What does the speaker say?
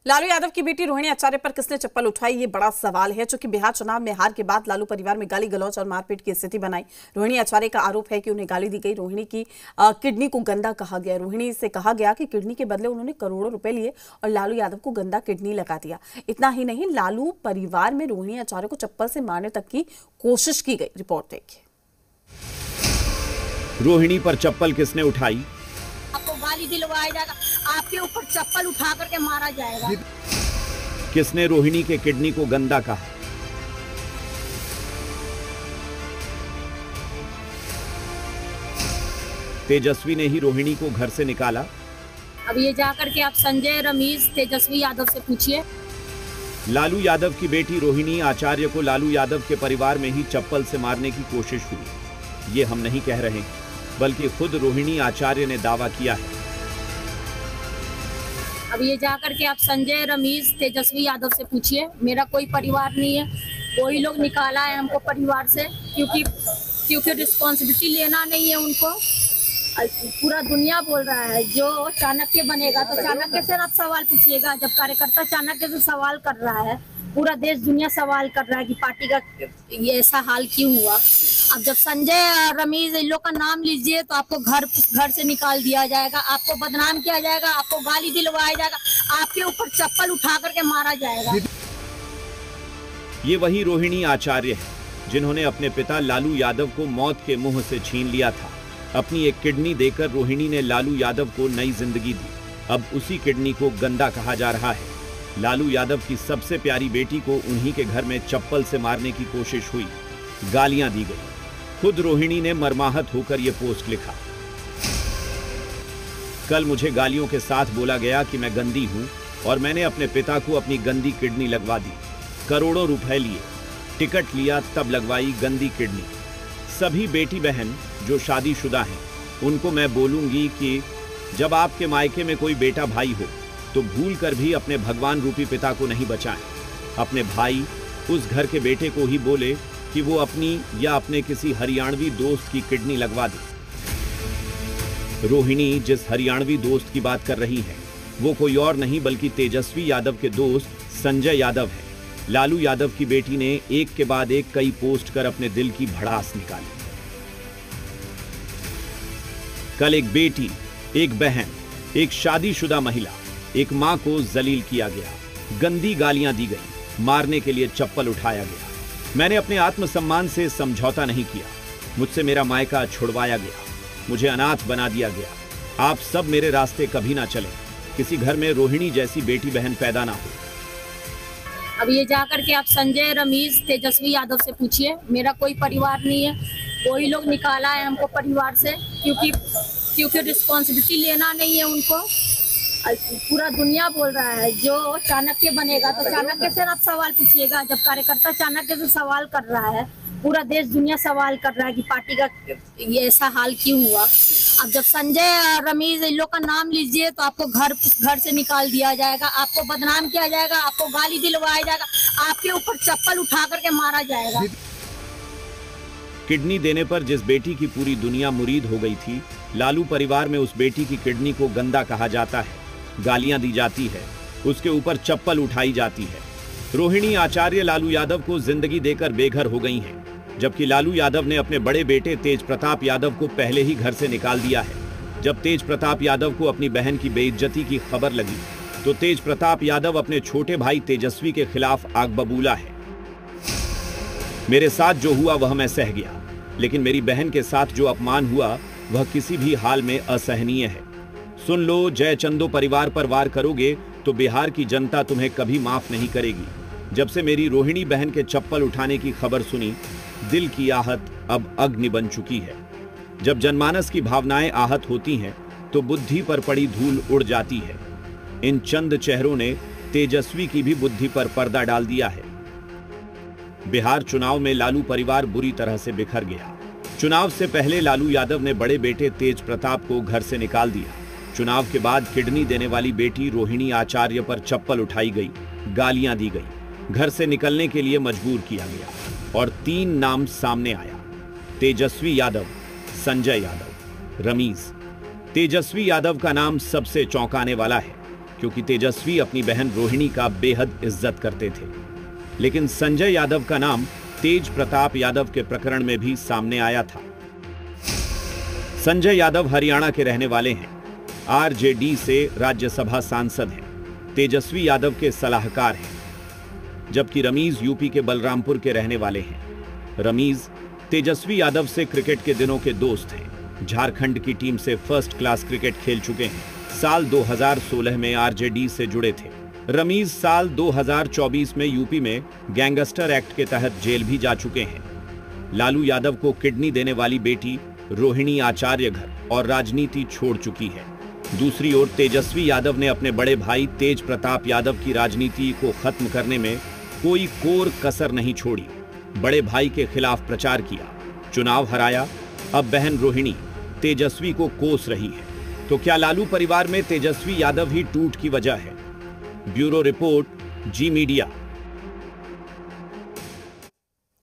लालू यादव की बेटी रोहिणी आचार्य पर किसने चप्पल उठाई, ये बड़ा सवाल है। चूंकि बिहार चुनाव में हार के बाद लालू परिवार में गाली गलौज और मारपीट की स्थिति बनाई। रोहिणी आचार्य का आरोप है कि उन्हें गाली दी गई। रोहिणी की किडनी को गंदा कहा गया। रोहिणी से कहा गया कि किडनी के बदले उन्होंने करोड़ों रुपए लिए और लालू यादव को गंदा किडनी लगा दिया। इतना ही नहीं, लालू परिवार में रोहिणी आचार्य को चप्पल से मारने तक की कोशिश की गई। रिपोर्ट देखिए। रोहिणी पर चप्पल किसने उठाई? आपको गाली दिलवाया जाएगा, आपके ऊपर चप्पल उठा करके मारा जाएगा। किसने रोहिणी के किडनी को गंदा कहा? तेजस्वी ने ही रोहिणी को घर से निकाला। अब ये जाकर के आप संजय, रमेश, तेजस्वी यादव से पूछिए। लालू यादव की बेटी रोहिणी आचार्य को लालू यादव के परिवार में ही चप्पल से मारने की कोशिश हुई। ये हम नहीं कह रहे, बल्कि खुद रोहिणी आचार्य ने दावा किया है। अब ये जाकर के आप संजय, रमेश, तेजस्वी यादव से पूछिए। मेरा कोई परिवार नहीं है, वही लोग निकाला है हमको परिवार से, क्योंकि रिस्पॉन्सिबिलिटी लेना नहीं है उनको। पूरा दुनिया बोल रहा है जो चाणक्य बनेगा तो चाणक्य से आप सवाल पूछिएगा। जब कार्यकर्ता चाणक्य से सवाल कर रहा है, पूरा देश दुनिया सवाल कर रहा है कि पार्टी का ये ऐसा हाल क्यों हुआ। अब जब संजय, रमेश, इन लोग का नाम लीजिए तो आपको घर से निकाल दिया जाएगा, आपको बदनाम किया जाएगा, आपको गाली दिलवाया जाएगा, आपके ऊपर चप्पल उठा करके मारा जाएगा। ये वही रोहिणी आचार्य है जिन्होंने अपने पिता लालू यादव को मौत के मुंह से छीन लिया था। अपनी एक किडनी देकर रोहिणी ने लालू यादव को नई जिंदगी दी। अब उसी किडनी को गंदा कहा जा रहा है। लालू यादव की सबसे प्यारी बेटी को उन्हीं के घर में चप्पल से मारने की कोशिश हुई, गालियां दी गई। खुद रोहिणी ने मर्माहत होकर यह पोस्ट लिखा। कल मुझे गालियों के साथ बोला गया कि मैं गंदी हूं और मैंने अपने पिता को अपनी गंदी किडनी लगवा दी। करोड़ों रुपए लिए, टिकट लिया, तब लगवाई गंदी किडनी। सभी बेटी बहन जो शादीशुदा हैं उनको मैं बोलूंगी कि जब आपके मायके में कोई बेटा भाई हो तो भूल कर भी अपने भगवान रूपी पिता को नहीं बचाएं। अपने भाई उस घर के बेटे को ही बोले कि वो अपनी या अपने किसी हरियाणवी दोस्त की किडनी लगवा दे। रोहिणी जिस हरियाणवी दोस्त की बात कर रही है वो कोई और नहीं बल्कि तेजस्वी यादव के दोस्त संजय यादव है। लालू यादव की बेटी ने एक के बाद एक कई पोस्ट कर अपने दिल की भड़ास निकाली। कल एक बेटी, एक बहन, एक शादीशुदा महिला, एक मां को जलील किया गया, गंदी गालियां दी गई, मारने के लिए चप्पल उठाया गया। मैंने अपने आत्मसम्मान से समझौता नहीं किया। मुझसे मेरा मायका छुड़वाया गया, मुझे अनाथ बना दिया गया। आप सब मेरे रास्ते कभी ना चले, किसी घर में रोहिणी जैसी बेटी बहन पैदा ना हो। अब ये जाकर के आप संजय, रमेश, तेजस्वी यादव से पूछिए। मेरा कोई परिवार नहीं है, वही लोग निकाला है हमको परिवार से, क्योंकि रिस्पॉन्सिबिलिटी लेना नहीं है उनको। पूरा दुनिया बोल रहा है जो चाणक्य बनेगा तो चाणक्य से आप सवाल पूछिएगा। जब कार्यकर्ता चाणक्य से सवाल कर रहा है, पूरा देश दुनिया सवाल कर रहा है कि पार्टी का ये ऐसा हाल क्यों हुआ। अब जब संजय, रमेश, इन लोग का नाम लीजिए तो आपको घर से निकाल दिया जाएगा, आपको बदनाम किया जाएगा, आपको गाली दिलवाया जाएगा, आपके ऊपर चप्पल उठा करके मारा जाएगा। किडनी देने पर जिस बेटी की पूरी दुनिया मुरीद हो गई थी, लालू परिवार में उस बेटी की किडनी को गंदा कहा जाता है, गालियां दी जाती है, उसके ऊपर चप्पल उठाई जाती है। रोहिणी आचार्य लालू यादव को जिंदगी देकर बेघर हो गई हैं, जबकि लालू यादव ने अपने बड़े बेटे तेज प्रताप यादव को पहले ही घर से निकाल दिया है। जब तेज प्रताप यादव को अपनी बहन की बेइज्जती की खबर लगी तो तेज प्रताप यादव अपने छोटे भाई तेजस्वी के खिलाफ आग बबूला है। मेरे साथ जो हुआ वह मैं सह गया, लेकिन मेरी बहन के साथ जो अपमान हुआ वह किसी भी हाल में असहनीय है। सुन लो, जय चंदो परिवार पर वार करोगे तो बिहार की जनता तुम्हें कभी माफ नहीं करेगी। जब से मेरी रोहिणी बहन के चप्पल उठाने की खबर सुनी, दिल की आहत अब अग्नि बन चुकी है। जब जनमानस की भावनाएं आहत होती हैं तो बुद्धि पर पड़ी धूल उड़ जाती है। इन चंद चेहरों ने तेजस्वी की भी बुद्धि पर पर्दा डाल दिया है। बिहार चुनाव में लालू परिवार बुरी तरह से बिखर गया। चुनाव से पहले लालू यादव ने बड़े बेटे तेज प्रताप को घर से निकाल दिया। चुनाव के बाद किडनी देने वाली बेटी रोहिणी आचार्य पर चप्पल उठाई गई, गालियां दी गई, घर से निकलने के लिए मजबूर किया गया और 3 नाम सामने आया: तेजस्वी यादव, संजय यादव, रमेश। तेजस्वी यादव का नाम सबसे चौंकाने वाला है। क्योंकि तेजस्वी अपनी बहन रोहिणी का बेहद इज्जत करते थे। लेकिन संजय यादव का नाम तेज प्रताप यादव के प्रकरण में भी सामने आया था। संजय यादव हरियाणा के रहने वाले हैं, आरजेडी से राज्यसभा सांसद हैं, तेजस्वी यादव के सलाहकार हैं, जबकि रमीज यूपी के बलरामपुर के रहने वाले हैं। रमीज तेजस्वी यादव से क्रिकेट के दिनों के दोस्त हैं, झारखंड की टीम से फर्स्ट क्लास क्रिकेट खेल चुके हैं, साल 2016 में आरजेडी से जुड़े थे। रमीज साल 2024 में यूपी में गैंगस्टर एक्ट के तहत जेल भी जा चुके हैं। लालू यादव को किडनी देने वाली बेटी रोहिणी आचार्य घर और राजनीति छोड़ चुकी है। दूसरी ओर तेजस्वी यादव ने अपने बड़े भाई तेज प्रताप यादव की राजनीति को खत्म करने में कोई कोर कसर नहीं छोड़ी। बड़े भाई के खिलाफ प्रचार किया, चुनाव हराया। अब बहन रोहिणी तेजस्वी को कोस रही है। तो क्या लालू परिवार में तेजस्वी यादव ही टूट की वजह है? ब्यूरो रिपोर्ट, जी मीडिया।